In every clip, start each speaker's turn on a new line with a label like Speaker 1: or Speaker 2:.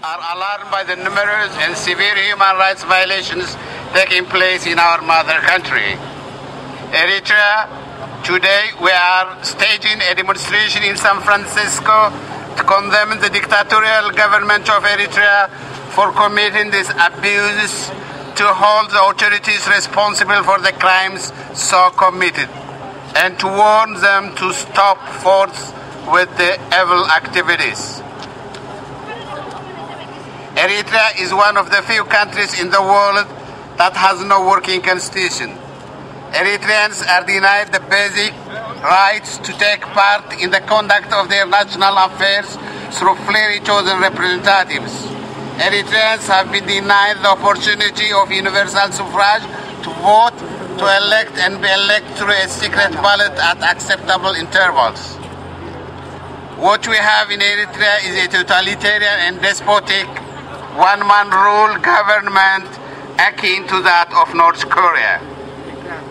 Speaker 1: are alarmed by the numerous and severe human rights violations taking place in our mother country, Eritrea. Today we are staging a demonstration in San Francisco to condemn the dictatorial government of Eritrea for committing these abuses, to hold the authorities responsible for the crimes so committed, and to warn them to stop forth with the evil activities. Eritrea is one of the few countries in the world that has no working constitution. Eritreans are denied the basic rights to take part in the conduct of their national affairs through freely chosen representatives. Eritreans have been denied the opportunity of universal suffrage, to vote, to elect and be elected through a secret ballot at acceptable intervals. What we have in Eritrea is a totalitarian and despotic one-man rule government akin to that of North Korea.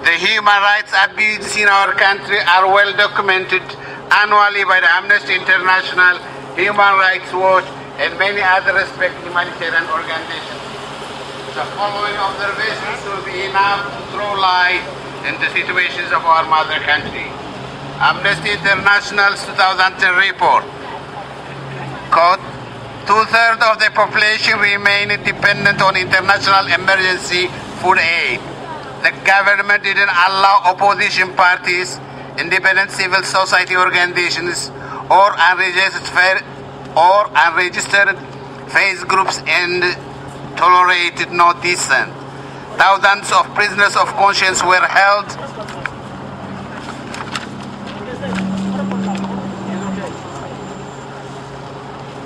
Speaker 1: The human rights abuses in our country are well documented annually by the Amnesty International, Human Rights Watch, and many other respected humanitarian organizations. The following observations will be enough to throw light into the situations of our mother country. Amnesty International's 2010 report, quote, "Two-thirds of the population remain dependent on international emergency food aid. The government didn't allow opposition parties, independent civil society organizations, or unregistered faith groups, and tolerated no dissent. Thousands of prisoners of conscience were held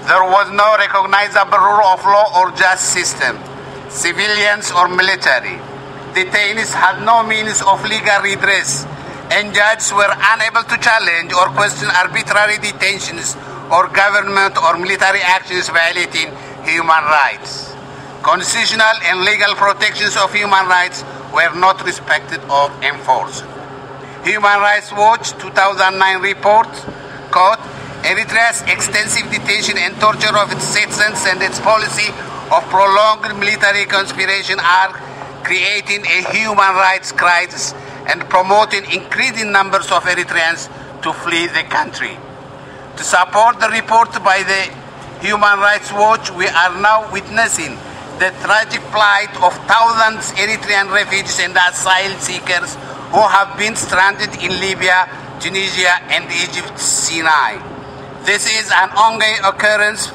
Speaker 1: There was no recognizable rule of law or just system, civilians or military. Detainees had no means of legal redress, and judges were unable to challenge or question arbitrary detentions or government or military actions violating human rights. Constitutional and legal protections of human rights were not respected or enforced. Human Rights Watch 2009 report, quote, "Eritrea's extensive detention and torture of its citizens and its policy of prolonged military conspiration are creating a human rights crisis and promoting increasing numbers of Eritreans to flee the country." To support the report by the Human Rights Watch, we are now witnessing the tragic plight of thousands of Eritrean refugees and asylum seekers who have been stranded in Libya, Tunisia, and Egypt's Sinai. This is an ongoing occurrence.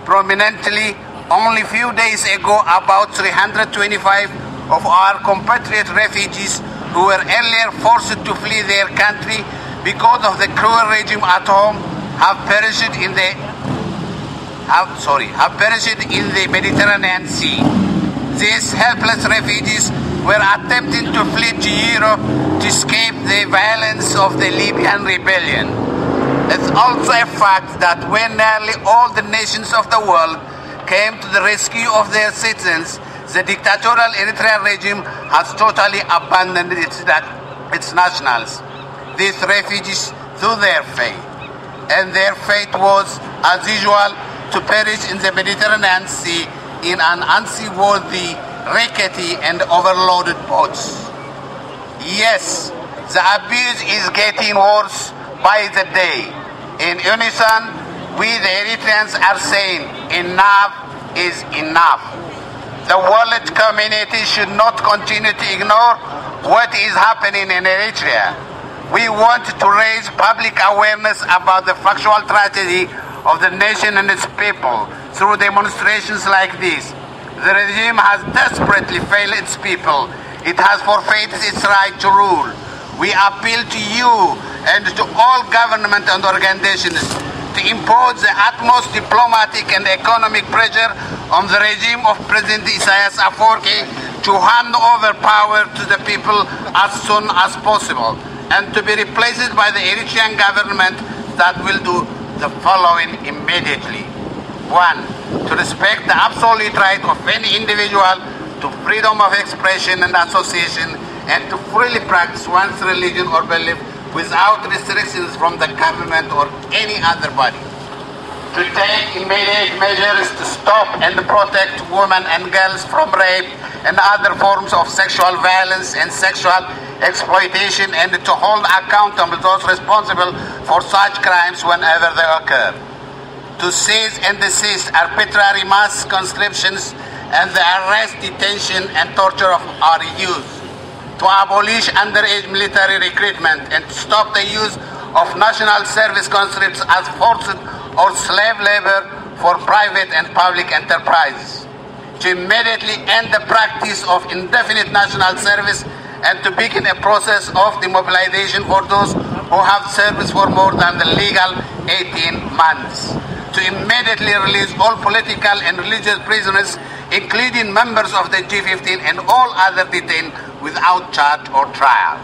Speaker 1: Prominently, only few days ago, about 325 of our compatriot refugees who were earlier forced to flee their country because of the cruel regime at home have perished in the Mediterranean Sea. These helpless refugees were attempting to flee to Europe to escape the violence of the Libyan rebellion. It's also a fact that when nearly all the nations of the world came to the rescue of their citizens, the dictatorial Eritrean regime has totally abandoned its nationals. These refugees to their fate. And their fate was, as usual, to perish in the Mediterranean Sea in an unseaworthy, rickety and overloaded boats. Yes, the abuse is getting worse by the day. In unison, we the Eritreans are saying enough is enough. The world community should not continue to ignore what is happening in Eritrea. We want to raise public awareness about the factual tragedy of the nation and its people through demonstrations like this. The regime has desperately failed its people. It has forfeited its right to rule. We appeal to you and to all government and organizations to impose the utmost diplomatic and economic pressure on the regime of President Isaias Afwerki to hand over power to the people as soon as possible, and to be replaced by the Eritrean government that will do the following immediately. 1. To respect the absolute right of any individual to freedom of expression and association, and to freely practice one's religion or belief without restrictions from the government or any other body. To take immediate measures to stop and protect women and girls from rape and other forms of sexual violence and sexual exploitation, and to hold accountable those responsible for such crimes whenever they occur. To seize and desist arbitrary mass conscriptions and the arrest, detention and torture of our youth. To abolish underage military recruitment and to stop the use of national service conscripts as forced or slave labor for private and public enterprises. To immediately end the practice of indefinite national service and to begin a process of demobilization for those who have service for more than the legal 18 months. To immediately release all political and religious prisoners, including members of the G15 and all other detained without charge or trial.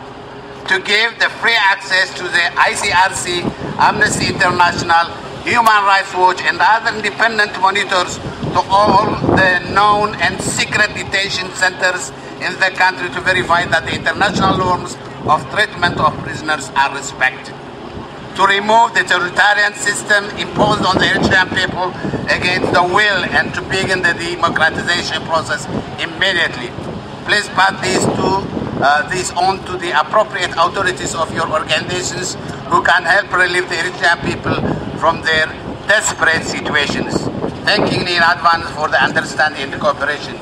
Speaker 1: To give the free access to the ICRC, Amnesty International, Human Rights Watch and other independent monitors to all the known and secret detention centers in the country to verify that the international norms of treatment of prisoners are respected. To remove the totalitarian system imposed on the Eritrean people against the will and to begin the democratization process immediately. Please pass these on to the appropriate authorities of your organizations who can help relieve the Eritrean people from their desperate situations. Thanking in advance for the understanding and cooperation.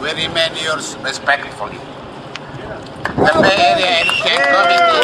Speaker 1: We remain yours respectfully. The Bay Area Eritrean Committee.